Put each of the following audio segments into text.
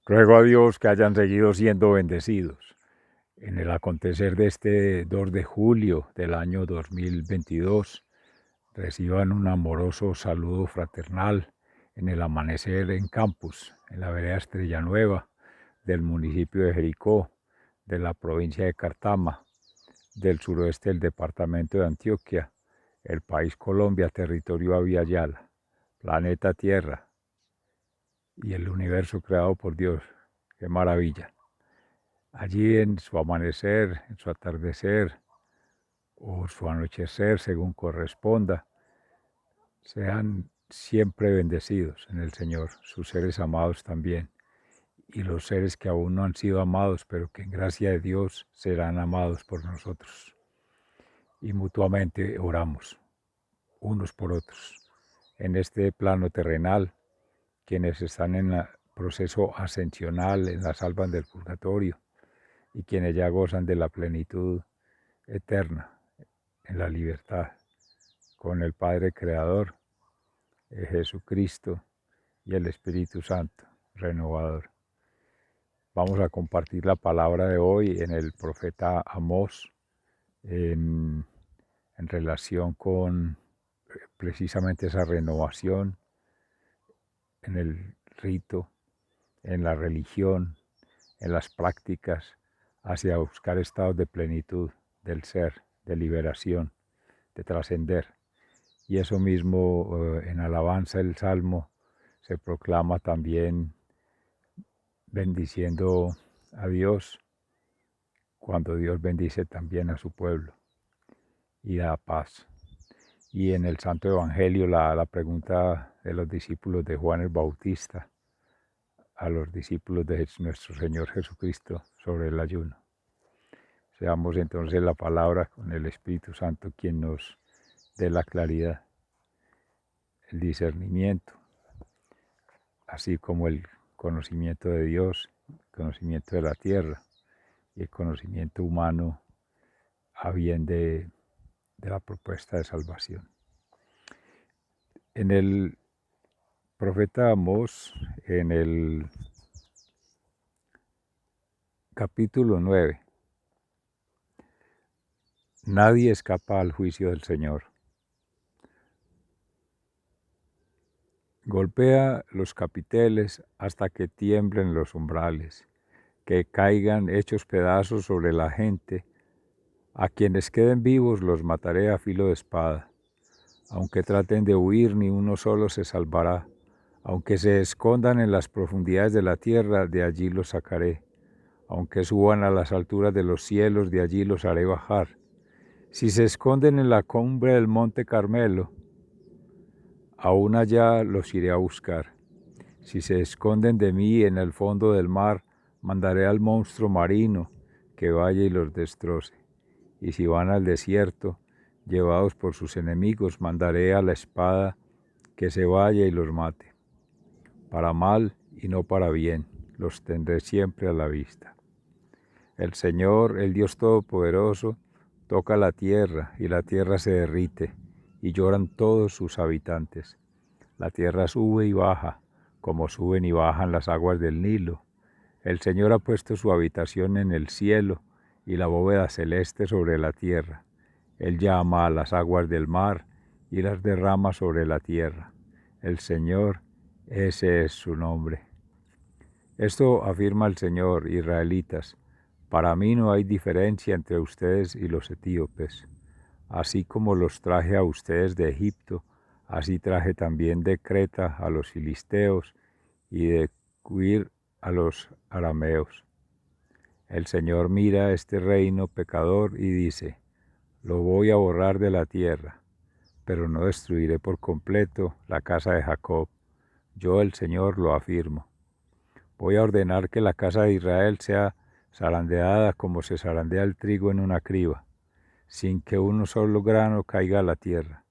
Ruego a Dios que hayan seguido siendo bendecidos. En el acontecer de este 2 de julio del año 2022, reciban un amoroso saludo fraternal en el amanecer en Campus, en la vereda Estrella Nueva, del municipio de Jericó, de la provincia de Cartama, del suroeste del departamento de Antioquia, el país Colombia, territorio Aviala, planeta Tierra y el universo creado por Dios. ¡Qué maravilla! Allí en su amanecer, en su atardecer o su anochecer, según corresponda, sean siempre bendecidos en el Señor, sus seres amados también, y los seres que aún no han sido amados, pero que en gracia de Dios serán amados por nosotros. Y mutuamente oramos, unos por otros. En este plano terrenal, quienes están en el proceso ascensional, en las almas del purgatorio, y quienes ya gozan de la plenitud eterna, en la libertad, con el Padre Creador, Jesucristo y el Espíritu Santo, renovador. Vamos a compartir la palabra de hoy en el profeta Amós, en, en relación con precisamente esa renovación en el rito, en la religión, en las prácticas, hacia buscar estados de plenitud del ser, de liberación, de trascender. Y eso mismo en alabanza el Salmo se proclama también bendiciendo a Dios, cuando Dios bendice también a su pueblo y da paz. Y en el Santo Evangelio la pregunta de los discípulos de Juan el Bautista a los discípulos de nuestro Señor Jesucristo sobre el ayuno. Seamos entonces la palabra con el Espíritu Santo quien nos dé la claridad, el discernimiento, así como el conocimiento de Dios, el conocimiento de la tierra y el conocimiento humano a bien de la propuesta de salvación. En el profeta Amós, en el capítulo 9, nadie escapa al juicio del Señor. Golpea los capiteles hasta que tiemblen los umbrales, que caigan hechos pedazos sobre la gente. A quienes queden vivos los mataré a filo de espada. Aunque traten de huir, ni uno solo se salvará. Aunque se escondan en las profundidades de la tierra, de allí los sacaré. Aunque suban a las alturas de los cielos, de allí los haré bajar. Si se esconden en la cumbre del monte Carmelo, aún allá los iré a buscar. Si se esconden de mí en el fondo del mar, mandaré al monstruo marino que vaya y los destroce. Y si van al desierto, llevados por sus enemigos, mandaré a la espada que se vaya y los mate. Para mal y no para bien, los tendré siempre a la vista. El Señor, el Dios Todopoderoso, toca la tierra y la tierra se derrite y lloran todos sus habitantes. La tierra sube y baja, como suben y bajan las aguas del Nilo. El Señor ha puesto su habitación en el cielo y la bóveda celeste sobre la tierra. Él llama a las aguas del mar y las derrama sobre la tierra. El Señor, ese es su nombre. Esto afirma el Señor, israelitas. Para mí no hay diferencia entre ustedes y los etíopes. Así como los traje a ustedes de Egipto, así traje también de Creta a los filisteos y de Cuir a los arameos. El Señor mira este reino pecador y dice, lo voy a borrar de la tierra, pero no destruiré por completo la casa de Jacob. Yo el Señor lo afirmo. Voy a ordenar que la casa de Israel sea zarandeada como se zarandea el trigo en una criba, sin que uno solo grano caiga a la tierra.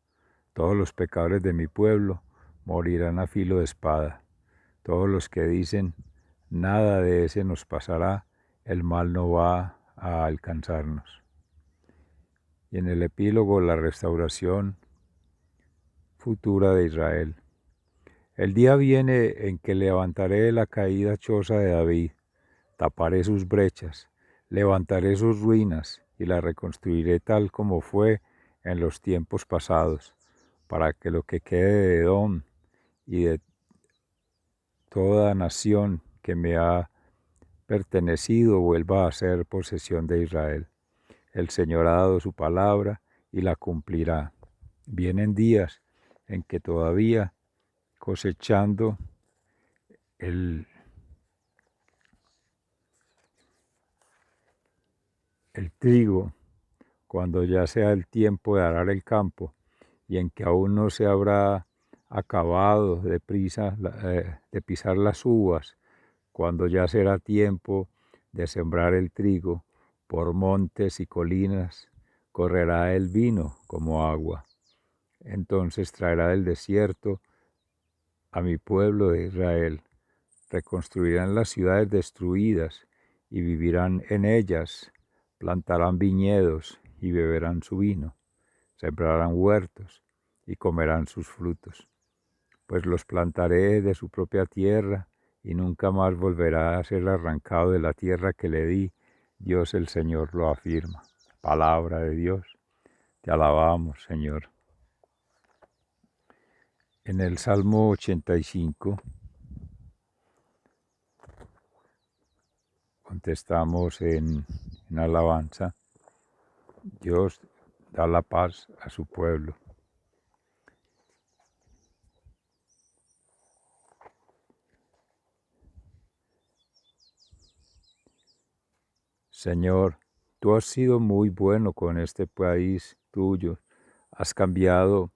Todos los pecadores de mi pueblo morirán a filo de espada. Todos los que dicen, nada de ese nos pasará, el mal no va a alcanzarnos. Y en el epílogo, la restauración futura de Israel. El día viene en que levantaré la caída choza de David, taparé sus brechas, levantaré sus ruinas y la reconstruiré tal como fue en los tiempos pasados, para que lo que quede de Edom y de toda nación que me ha pertenecido vuelva a ser posesión de Israel. El Señor ha dado su palabra y la cumplirá. Vienen días en que todavía cosechando el trigo, cuando ya sea el tiempo de arar el campo, y en que aún no se habrá acabado de pisar las uvas, cuando ya será tiempo de sembrar el trigo, por montes y colinas correrá el vino como agua. Entonces traerá del desierto a mi pueblo de Israel. Reconstruirán las ciudades destruidas y vivirán en ellas. Plantarán viñedos y beberán su vino. Sembrarán huertos y comerán sus frutos. Pues los plantaré de su propia tierra y nunca más volverá a ser arrancado de la tierra que le di. Dios el Señor lo afirma. Palabra de Dios. Te alabamos, Señor. En el Salmo 85 contestamos en alabanza. Dios da la paz a su pueblo. Señor, tú has sido muy bueno con este país tuyo. Has cambiado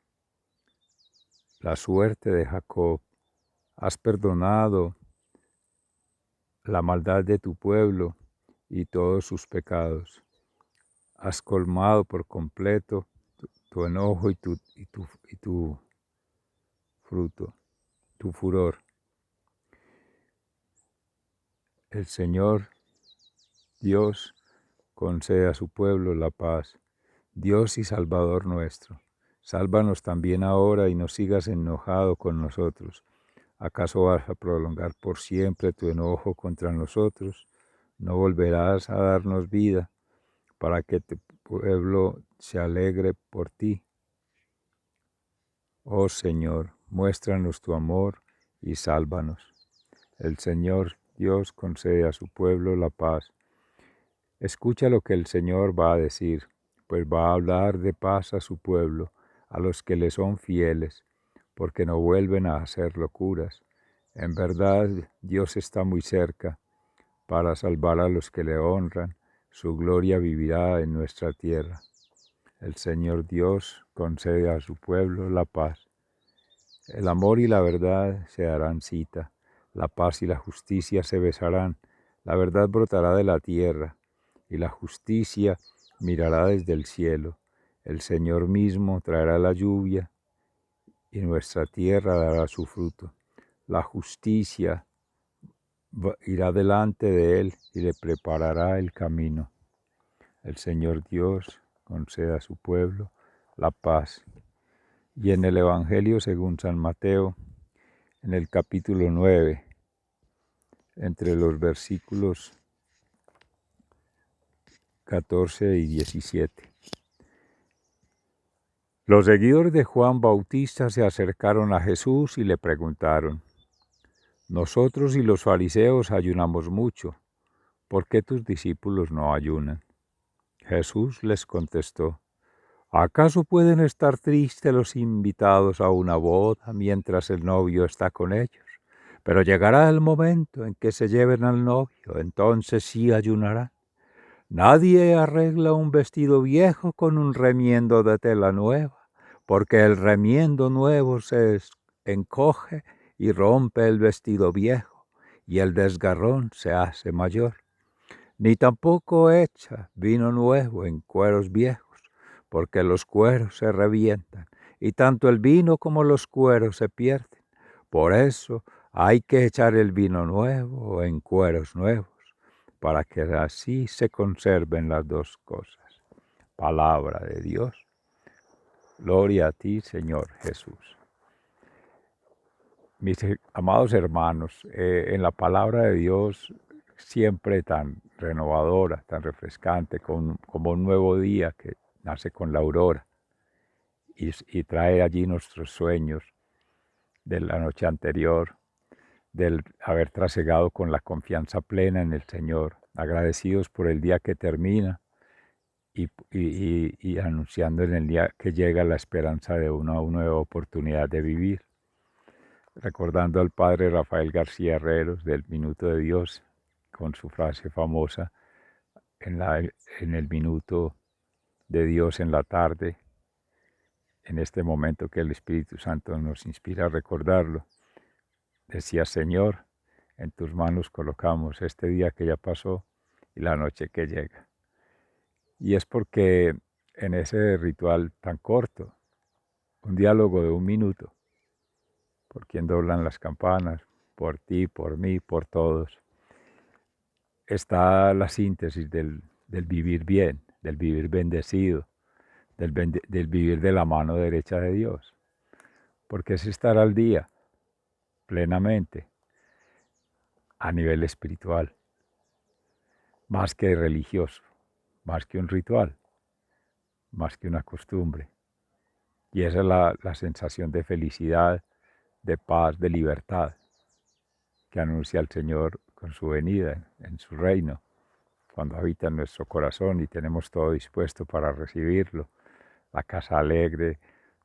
la suerte de Jacob. Has perdonado la maldad de tu pueblo y todos sus pecados. Has colmado por completo tu enojo y tu fruto, tu furor. El Señor Dios concede a su pueblo la paz. Dios y Salvador nuestro, sálvanos también ahora y no sigas enojado con nosotros. ¿Acaso vas a prolongar por siempre tu enojo contra nosotros? ¿No volverás a darnos vida para que tu pueblo se alegre por ti? Oh Señor, muéstranos tu amor y sálvanos. El Señor Dios concede a su pueblo la paz. Escucha lo que el Señor va a decir, pues va a hablar de paz a su pueblo, a los que le son fieles, porque no vuelven a hacer locuras. En verdad, Dios está muy cerca para salvar a los que le honran. Su gloria vivirá en nuestra tierra. El Señor Dios concede a su pueblo la paz. El amor y la verdad se darán cita. La paz y la justicia se besarán. La verdad brotará de la tierra y la justicia mirará desde el cielo. El Señor mismo traerá la lluvia y nuestra tierra dará su fruto. La justicia irá delante de él y le preparará el camino. El Señor Dios conceda a su pueblo la paz. Y en el Evangelio según San Mateo, en el capítulo 9, entre los versículos 14 y 17. Los seguidores de Juan Bautista se acercaron a Jesús y le preguntaron: Nosotros y los fariseos ayunamos mucho, ¿por qué tus discípulos no ayunan? Jesús les contestó: ¿Acaso pueden estar tristes los invitados a una boda mientras el novio está con ellos? Pero llegará el momento en que se lleven al novio, entonces sí ayunarán. Nadie arregla un vestido viejo con un remiendo de tela nueva, porque el remiendo nuevo se encoge y rompe el vestido viejo, y el desgarrón se hace mayor. Ni tampoco echa vino nuevo en cueros viejos, porque los cueros se revientan, y tanto el vino como los cueros se pierden. Por eso hay que echar el vino nuevo en cueros nuevos, para que así se conserven las dos cosas. Palabra de Dios. Gloria a ti, Señor Jesús. Mis amados hermanos, en la palabra de Dios, siempre tan renovadora, tan refrescante, como un nuevo día que nace con la aurora y trae allí nuestros sueños de la noche anterior, del haber trasegado con la confianza plena en el Señor, agradecidos por el día que termina y anunciando en el día que llega la esperanza de una nueva oportunidad de vivir. Recordando al padre Rafael García Herreros del Minuto de Dios, con su frase famosa, en el minuto de Dios en la tarde, en este momento que el Espíritu Santo nos inspira a recordarlo, decía: Señor, en tus manos colocamos este día que ya pasó y la noche que llega. Y es porque en ese ritual tan corto, un diálogo de un minuto, por quien doblan las campanas, por ti, por mí, por todos, está la síntesis del vivir bien, del vivir bendecido, del vivir de la mano derecha de Dios. Porque es estar al día plenamente a nivel espiritual, más que religioso, más que un ritual, más que una costumbre. Y esa es la sensación de felicidad, de paz, de libertad que anuncia el Señor con su venida en su reino, cuando habita en nuestro corazón y tenemos todo dispuesto para recibirlo, la casa alegre,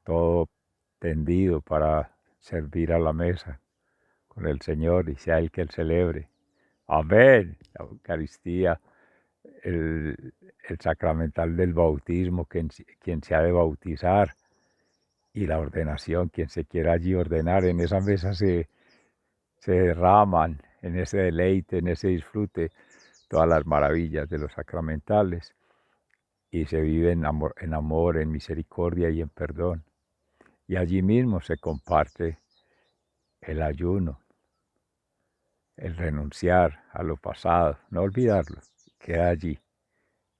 todo tendido para servir a la mesa con el Señor y sea Él que Él celebre. Amén. La Eucaristía, el sacramental del bautismo, quien se ha de bautizar, y la ordenación, quien se quiera allí ordenar. En esa mesa se derraman, en ese deleite, en ese disfrute, todas las maravillas de los sacramentales y se vive en amor, en misericordia y en perdón. Y allí mismo se comparte el ayuno, el renunciar a lo pasado, no olvidarlo, queda allí.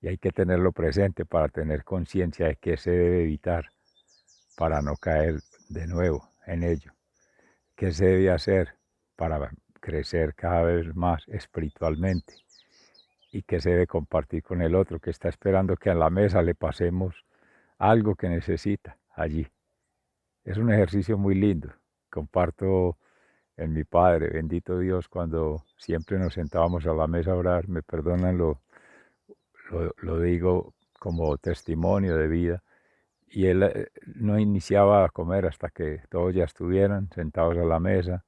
Y hay que tenerlo presente para tener conciencia de qué se debe evitar para no caer de nuevo en ello. ¿Qué se debe hacer para crecer cada vez más espiritualmente? ¿Y qué se debe compartir con el otro que está esperando que a la mesa le pasemos algo que necesita allí? Es un ejercicio muy lindo. Comparto en mi padre, bendito Dios, cuando siempre nos sentábamos a la mesa a orar, me perdonan, lo digo como testimonio de vida, y él no iniciaba a comer hasta que todos ya estuvieran sentados a la mesa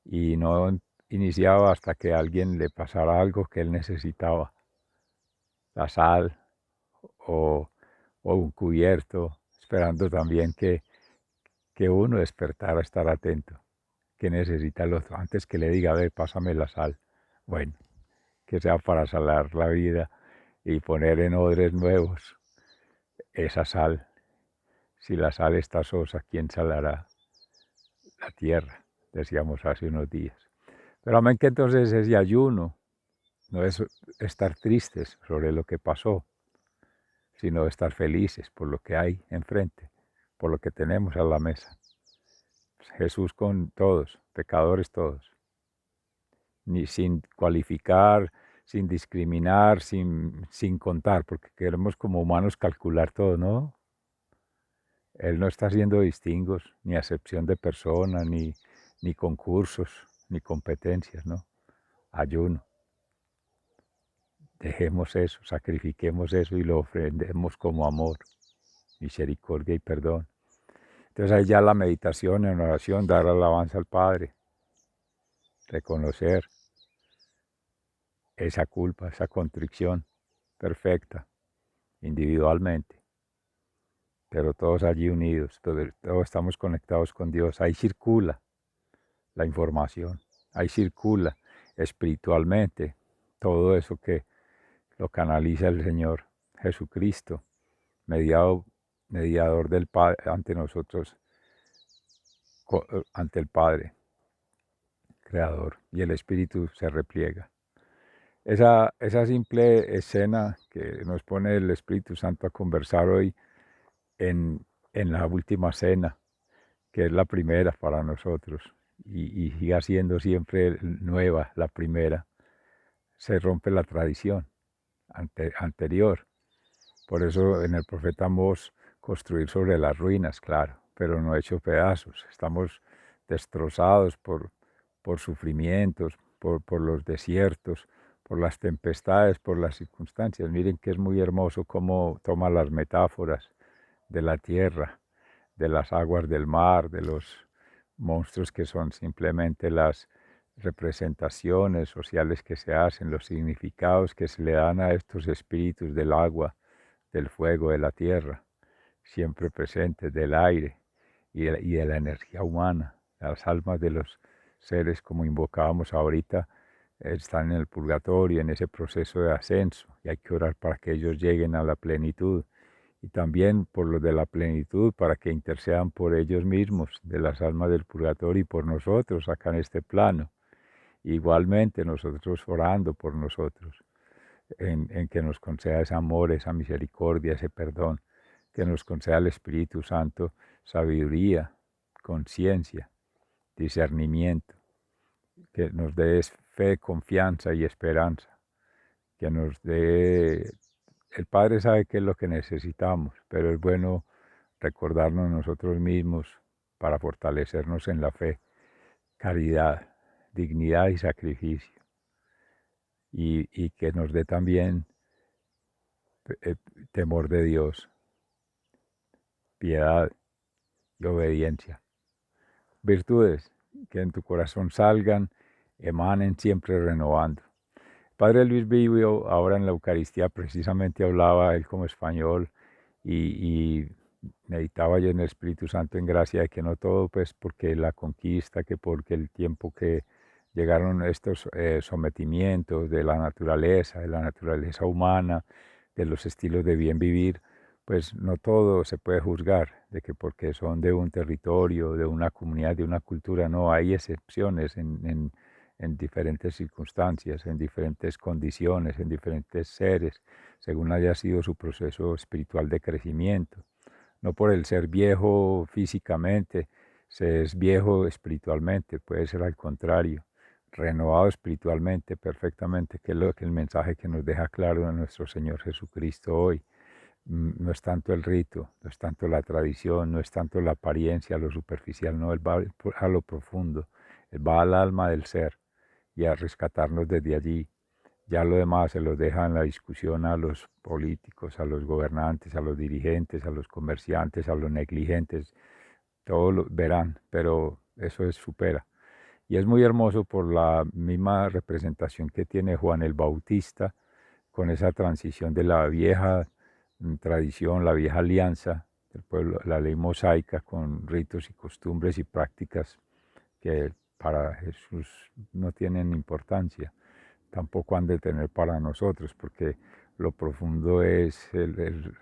y no iniciaba hasta que a alguien le pasara algo que él necesitaba, la sal o un cubierto, esperando también que uno despertara a estar atento, que necesita el otro, antes que le diga: a ver, pásame la sal. Bueno, que sea para salar la vida y poner en odres nuevos esa sal. Si la sal está sosa, ¿quién salará la tierra? Decíamos hace unos días. Pero amén, que entonces ese ayuno no es estar tristes sobre lo que pasó, sino estar felices por lo que hay enfrente, por lo que tenemos a la mesa. Jesús con todos, pecadores todos, ni sin cualificar, sin discriminar, sin contar, porque queremos como humanos calcular todo, ¿no? Él no está haciendo distingos, ni acepción de persona, ni concursos, ni competencias, ¿no? Ayuno. Dejemos eso, sacrifiquemos eso y lo ofrendemos como amor, misericordia y perdón. Entonces ahí ya la meditación en oración, dar alabanza al Padre, reconocer esa culpa, esa contrición perfecta, individualmente, pero todos allí unidos, todos estamos conectados con Dios. Ahí circula la información, ahí circula espiritualmente todo eso que lo canaliza el Señor Jesucristo, mediador del Padre ante nosotros, ante el Padre, Creador, y el Espíritu se repliega. Esa simple escena que nos pone el Espíritu Santo a conversar hoy en la última cena, que es la primera para nosotros, y siga siendo siempre nueva, la primera, se rompe la tradición anterior. Por eso en el profeta Amós, construir sobre las ruinas, claro, pero no hecho pedazos. Estamos destrozados por sufrimientos, por los desiertos, por las tempestades, por las circunstancias. Miren que es muy hermoso cómo toma las metáforas de la tierra, de las aguas del mar, de los monstruos que son simplemente las representaciones sociales que se hacen, los significados que se le dan a estos espíritus del agua, del fuego, de la tierra, siempre presentes, del aire y de la energía humana. Las almas de los seres, como invocábamos ahorita, están en el purgatorio, en ese proceso de ascenso, y hay que orar para que ellos lleguen a la plenitud, y también por los de la plenitud, para que intercedan por ellos mismos, de las almas del purgatorio, y por nosotros acá en este plano. Igualmente nosotros orando por nosotros, en que nos conceda ese amor, esa misericordia, ese perdón, que nos conceda el Espíritu Santo sabiduría, conciencia, discernimiento, que nos dé fe, confianza y esperanza, que nos dé... El Padre sabe qué es lo que necesitamos, pero es bueno recordarnos nosotros mismos para fortalecernos en la fe, caridad, dignidad y sacrificio, y que nos dé también temor de Dios, piedad y obediencia. Virtudes que en tu corazón salgan, emanen siempre renovando. Padre Luis Vivio, ahora en la Eucaristía, precisamente hablaba él como español y meditaba yo en el Espíritu Santo en gracia de que no todo, pues porque la conquista, que porque el tiempo que llegaron estos sometimientos de la naturaleza humana, de los estilos de bien vivir, pues no todo se puede juzgar, de que porque son de un territorio, de una comunidad, de una cultura, no, hay excepciones en diferentes circunstancias, en diferentes condiciones, en diferentes seres, según haya sido su proceso espiritual de crecimiento. No por el ser viejo físicamente, se es viejo espiritualmente, puede ser al contrario, renovado espiritualmente perfectamente, que es lo que el mensaje que nos deja claro de nuestro Señor Jesucristo hoy. No es tanto el rito, no es tanto la tradición, no es tanto la apariencia, lo superficial, no, Él va a lo profundo, Él va al alma del ser y a rescatarnos desde allí. Ya lo demás se los deja en la discusión a los políticos, a los gobernantes, a los dirigentes, a los comerciantes, a los negligentes. Todos lo verán, pero eso es supera. Y es muy hermoso por la misma representación que tiene Juan el Bautista con esa transición de la vieja tradición, la vieja alianza del pueblo, la ley mosaica con ritos y costumbres y prácticas que para Jesús no tienen importancia, tampoco han de tener para nosotros, porque lo profundo es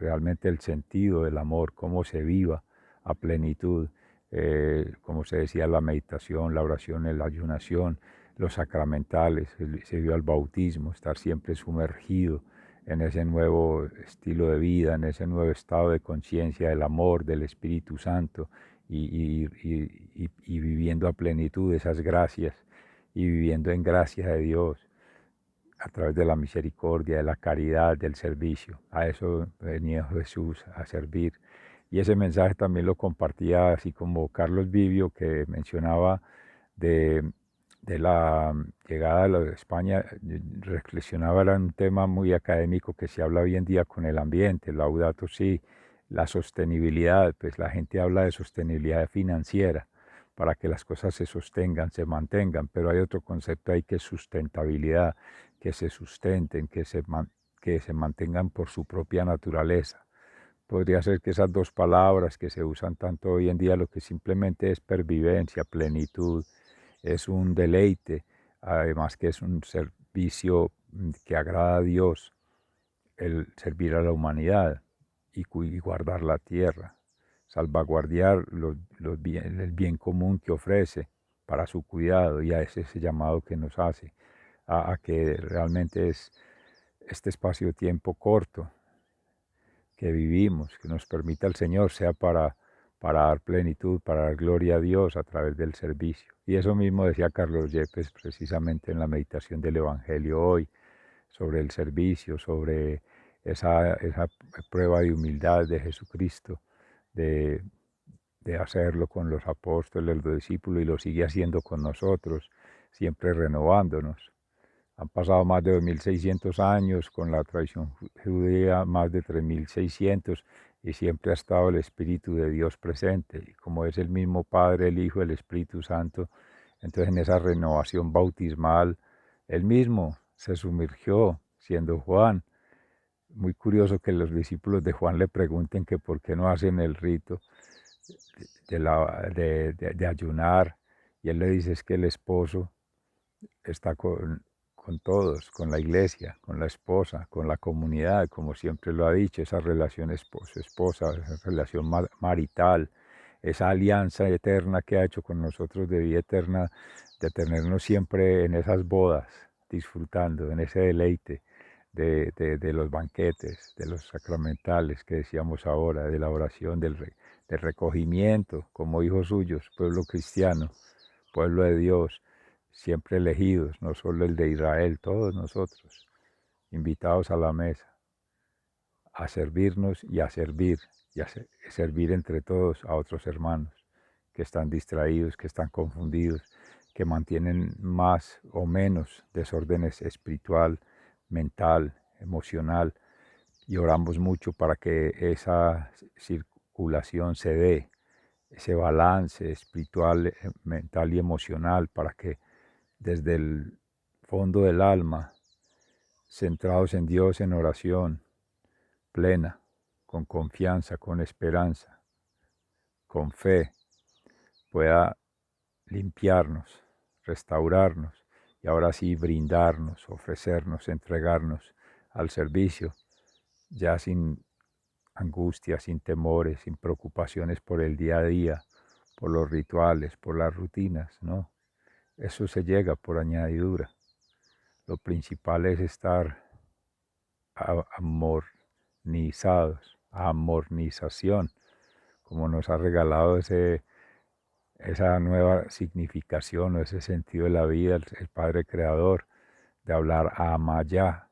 realmente el sentido del amor, cómo se viva a plenitud, como se decía, la meditación, la oración, la ayunación, los sacramentales, se vio el bautismo, estar siempre sumergido en ese nuevo estilo de vida, en ese nuevo estado de conciencia del amor, del Espíritu Santo, y viviendo a plenitud esas gracias, y viviendo en gracia de Dios a través de la misericordia, de la caridad, del servicio. A eso venía Jesús, a servir. Y ese mensaje también lo compartía, así como Carlos Vivio, que mencionaba de, de la llegada de España, reflexionaba, era un tema muy académico que se habla hoy en día con el ambiente, Laudato Si, la sostenibilidad, pues la gente habla de sostenibilidad financiera para que las cosas se sostengan, se mantengan, pero hay otro concepto ahí que es sustentabilidad, que se sustenten, que se mantengan por su propia naturaleza. Podría ser que esas dos palabras que se usan tanto hoy en día, lo que simplemente es pervivencia, plenitud, es un deleite, además que es un servicio que agrada a Dios, el servir a la humanidad y guardar la tierra, salvaguardar el bien común que ofrece para su cuidado, y a ese llamado que nos hace, a que realmente es este espacio-tiempo corto que vivimos, que nos permita el Señor, sea para para dar plenitud, para dar gloria a Dios a través del servicio. Y eso mismo decía Carlos Yepes precisamente en la meditación del Evangelio hoy, sobre el servicio, sobre esa prueba de humildad de Jesucristo, de, de hacerlo con los apóstoles, los discípulos, y lo sigue haciendo con nosotros, siempre renovándonos. Han pasado más de 2600 años, con la tradición judía más de 3600, y siempre ha estado el Espíritu de Dios presente. Y como es el mismo Padre, el Hijo, el Espíritu Santo, entonces en esa renovación bautismal, él mismo se sumergió, siendo Juan. Muy curioso que los discípulos de Juan le pregunten que por qué no hacen el rito de ayunar, y él le dice es que el esposo está con todos, con la iglesia, con la esposa, con la comunidad, como siempre lo ha dicho, esa relación esposo-esposa, esa relación marital, esa alianza eterna que ha hecho con nosotros de vida eterna, de tenernos siempre en esas bodas, disfrutando, en ese deleite de los banquetes, de los sacramentales que decíamos ahora, de la oración, del recogimiento como hijos suyos, pueblo cristiano, pueblo de Dios, siempre elegidos, no solo el de Israel, todos nosotros, invitados a la mesa, a servirnos y a servir, servir entre todos a otros hermanos que están distraídos, que están confundidos, que mantienen más o menos desórdenes espiritual, mental, emocional, y oramos mucho para que esa circulación se dé, ese balance espiritual, mental y emocional, para que desde el fondo del alma, centrados en Dios en oración plena, con confianza, con esperanza, con fe, pueda limpiarnos, restaurarnos y ahora sí brindarnos, ofrecernos, entregarnos al servicio, ya sin angustia, sin temores, sin preocupaciones por el día a día, por los rituales, por las rutinas, ¿no? Eso se llega por añadidura. Lo principal es estar amornizados, amornización, como nos ha regalado esa nueva significación o ese sentido de la vida, el Padre Creador, de hablar ama ya.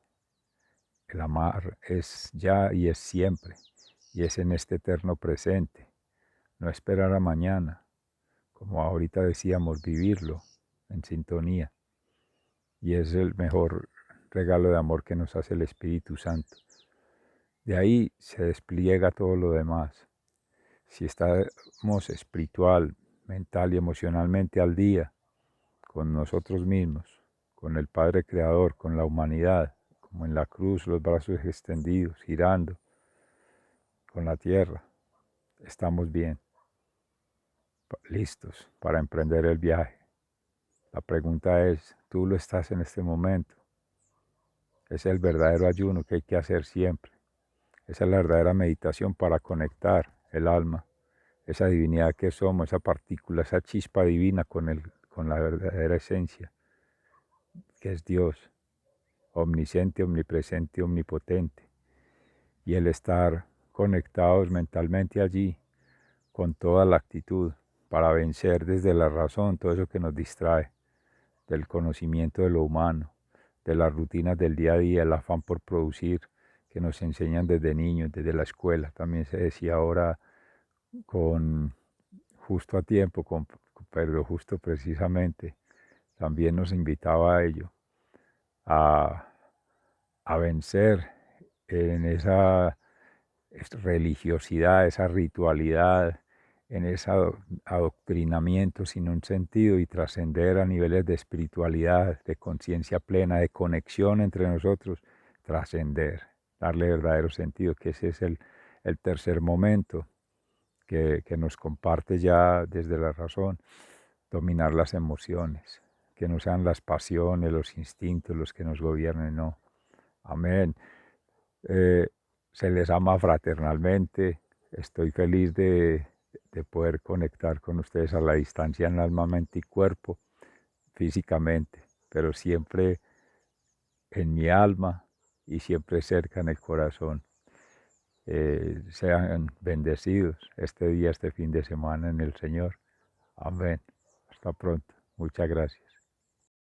El amar es ya y es siempre, y es en este eterno presente, no esperar a mañana, como ahorita decíamos, vivirlo en sintonía, y es el mejor regalo de amor que nos hace el Espíritu Santo. De ahí se despliega todo lo demás. Si estamos espiritual, mental y emocionalmente al día con nosotros mismos, con el Padre Creador, con la humanidad, como en la cruz, los brazos extendidos, girando, con la tierra, estamos bien, listos para emprender el viaje. La pregunta es, ¿tú lo estás en este momento? Es el verdadero ayuno que hay que hacer siempre. Esa es la verdadera meditación para conectar el alma, esa divinidad que somos, esa partícula, esa chispa divina con la verdadera esencia, que es Dios, omnisciente, omnipresente, omnipotente. Y el estar conectados mentalmente allí, con toda la actitud, para vencer desde la razón todo eso que nos distrae, del conocimiento de lo humano, de las rutinas del día a día, el afán por producir, que nos enseñan desde niños, desde la escuela. También se decía ahora con justo a tiempo, pero justo precisamente, también nos invitaba a ello, a, a vencer en esa religiosidad, esa ritualidad, en ese adoctrinamiento sin un sentido, y trascender a niveles de espiritualidad, de conciencia plena, de conexión entre nosotros, trascender, darle verdadero sentido, que ese es el tercer momento que nos comparte ya desde la razón, dominar las emociones, que no sean las pasiones, los instintos los que nos gobiernen, no. Amén. Eh, Se les ama fraternalmente. Estoy feliz de poder conectar con ustedes a la distancia en alma, mente y cuerpo, físicamente, pero siempre en mi alma y siempre cerca en el corazón. sean bendecidos este día, este fin de semana en el Señor. Amén. Hasta pronto. Muchas gracias.